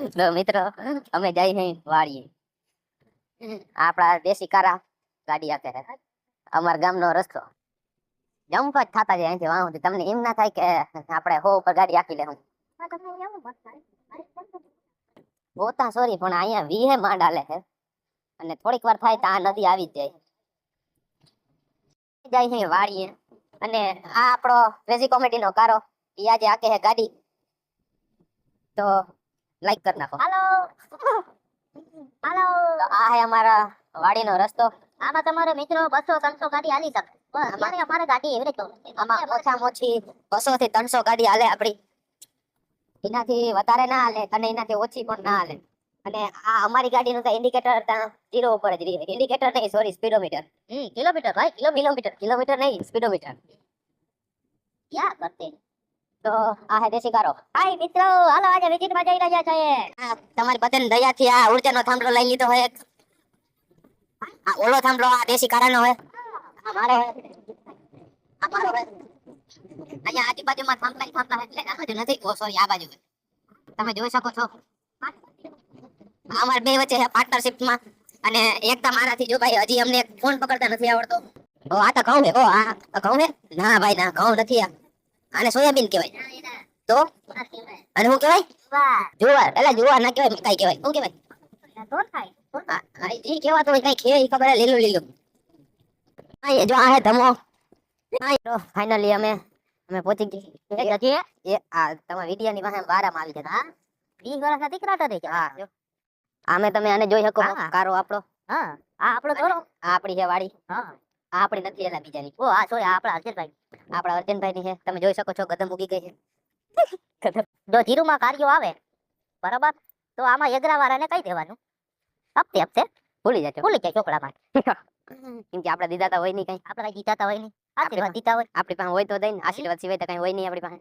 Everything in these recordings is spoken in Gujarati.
તો મિત્રો અમે જઈ હઈ વાડીએ આપણા દેશી કારા ગાડી આકે અમાર ગામનો રસ્તો જમ્પ જ થતા જાય અહીંથી વાહ તમને એમ ના થાય કે આપણે હો ઉપર ગાડી આકી લેવું ગોતા સોરી પણ અહીંયા વીહે માંડ આલે છે અને થોડીક વાર થાય તો આ નદી આવી જ જાય છે વાડીએ અને આ આપણો ક્રેઝી કોમેડીનો કારો ઈ આજે આકે છે ગાડી તો લાઈક કરી નાખો હાલો હાલો આ હે અમારા વાડીનો રસ્તો આમાં તમારે મિત્રો 200-300 ગાડી હાલી શકે અમારે અમારે ગાડી એવરેજ તો આમાં ઓછામાં ઓછી 200 થી 300 ગાડી હાલે આપણી એનાથી વધારે ના હાલે અને એનાથી ઓછી પણ ના હાલે અને આ અમારી ગાડીનું તો ઇન્ડિકેટર 0 ઉપર જ રહે ઇન્ડિકેટર નહીં સોરી સ્પીડોમીટર કિલોમીટર ભાઈ કિલોમીટર નહીં સ્પીડોમીટર ક્યાં કરતે તો આ હે દેશી કારો હાય મિત્રો હાલો આજે વિઝિટમાં જઈ રહ્યા છીએ તમારી બધાની દયાથી આ ઉર્જાનો થાંભલો લઈ લીધો હોય આ ઓલો થાંભલો આ દેશી કારાનો હોય અમારો હોય અમારો હોય અહીંયા આજુબાજુમાં થાંભલા એટલે આ બાજુ નથી ઓ સોરી આ બાજુ તમે જોઈ શકો છો અમાર બે વચ્ચે છે પાર્ટનરશિપમાં અને એકતા મારાથી જો ભાઈ હજી અમને ફોન પકડતા નથી આવડતો ઓ આ તો ઘઉં હે ઓ આ ઘઉં હે ના ભાઈ ના ઘઉં નથી આને સોયાબીન કહેવાય તો અને હું કહેવાય જુવાર એટલે જુવાર ના કહેવાય મકાઈ કહેવાય શું કહેવાય તો થાય ઈ કહેવાતો હોય કઈ ખે ઈ ખબર હે લીલું લીલું આ જો આ હે ધમો આ ફાઇનલી અમે પહોંચી ગઈ એ આ તમારા વિડિયાની પાસે વારામાં આવી જતા 20 વર્ષના દીકરા હતા કે હા જો આમે તમે આને જોઈ શકો કારો આપણો હા આ આપણો દોરો આ આપણી છે વાડી હા આ આપણી નથી એલા બીજાની ઓ આ સોરી આપણા અર્જનભાઈ ની છે તમે જોઈ શકો છો ગદમ ઉગી ગઈ છે જો જીરુમાં કાર્યો આવે બરાબર તો આમાં એગરા વાળાને કહી દેવાનું હપ્તે હપ્તે ભૂલી જાય છોકરામાં કેમ કે આપણે દીધાતા હોય નહીં કઈ આપણે કઈ દીધાતા હોય નહીં આશીર્વાદ દીધા હોય આપણી પાસે હોય તો દઈને આશીર્વાદ સિવાય તો કઈ હોય નહીં આપણી પાસે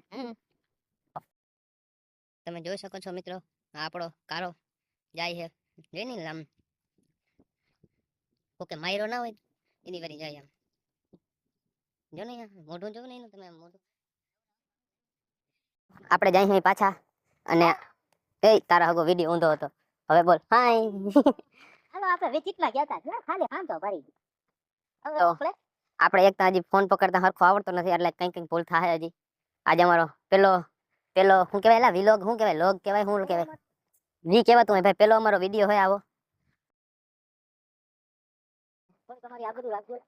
તમે જોઈ શકો છો મિત્રો આપણો કારો જાય છે જોઈ ને આમ ઓકે માયરો ના હોય એની વરી જાય આમ જો ને મોઢું જોવું નહીં તમે મોઢું આપણે જાય છે પાછા અને એ તારા હગો વિડિયો ઊંધો હતો હવે બોલ હાય હાલો આપણે વિચિતમાં ગયા હતા ખાલી હાંતો ભરી હવે આપણે એક તો હજી ફોન પકડતા હરખો આવડતો નથી એટલે કઈ ભૂલ થાય હજી આજે અમારો પેલો શું કહેવાય એલા વિલોગ શું કહેવાય લોગ કહેવાય શું કહેવાય વી કહેવાતું હોય ભાઈ પેલો અમારો વિડિયો હોય આવો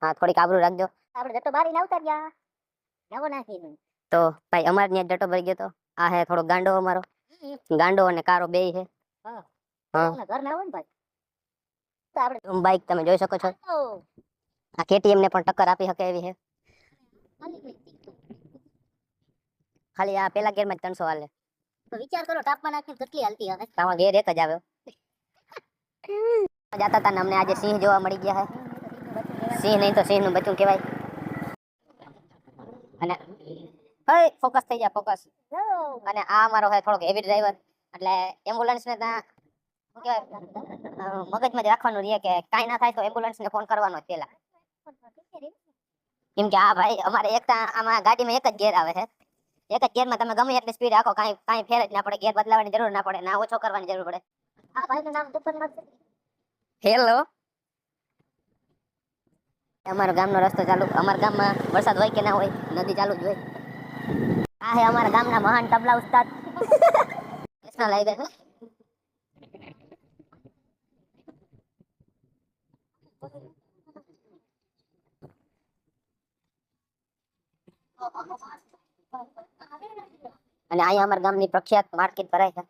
હા થોડીક આબરૂ રાખજો આપણે જતો બારી લાવતા ગયા નવો નાખી તો ભાઈ અમાર ત્યાં જટો ભરી ગયો તો આ હે થોડો ગાંડો અમારો ગાંડો અને કારો બેય છે હા ઘર ના હોય ને ભાઈ તો આપણે બાઈક તમે જોઈ શકો છો આ કેટીએમ ને પણ ટક્કર આપી શકે એવી છે ખાલી આ પેલા ગેર માં 300 હાલે તો વિચાર કરો તાપમાન નાખીને કેટલી હાલતી હવે તામાં ગેર એક જ આવ્યો જાતા તા ને અમને આજે સિંહ જોવા મળી ગયા છે સિંહ નહીં તો સિંહ નું બચ્ચું કહેવાય અને હે ફોકસ થઈ જા ફોકસ અને આ અમારો હે થોડોક હેવી ડ્રાઈવર એટલે એમ્બ્યુલન્સ ને ત્યાં શું કહેવાય મગજમાં જ રાખવાનું રહે કે કાંઈ ના થાય તો એમ્બ્યુલન્સ ને ફોન કરવાનો જ પેલા કેમ કે આ ભાઈ અમારે આમાં ગાડીમાં એક જ ગેર આવે છે એક જ ગેરમાં તમે ગમે એટલી સ્પીડ રાખો કાંઈ ફેર જ ના પડે ગેર બદલાવાની જરૂર ના પડે ના ઓછો કરવાની જરૂર પડે આ ભાઈનું નામ તું પણ નથી હેલો અમારા ગામનો રસ્તો ચાલુ અમારા ગામમાં વરસાદ હોય કે ના હોય નદી ચાલુ જ હોય આ હે અમારા ગામના મહાન તબલા ઉસ્તાદ નેશનલ હાઈવે અને અહીંયા અમારા ગામની પ્રખ્યાત માર્કેટ ભરાય છે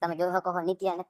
તમે જોઈ શકો છો નિત્યાને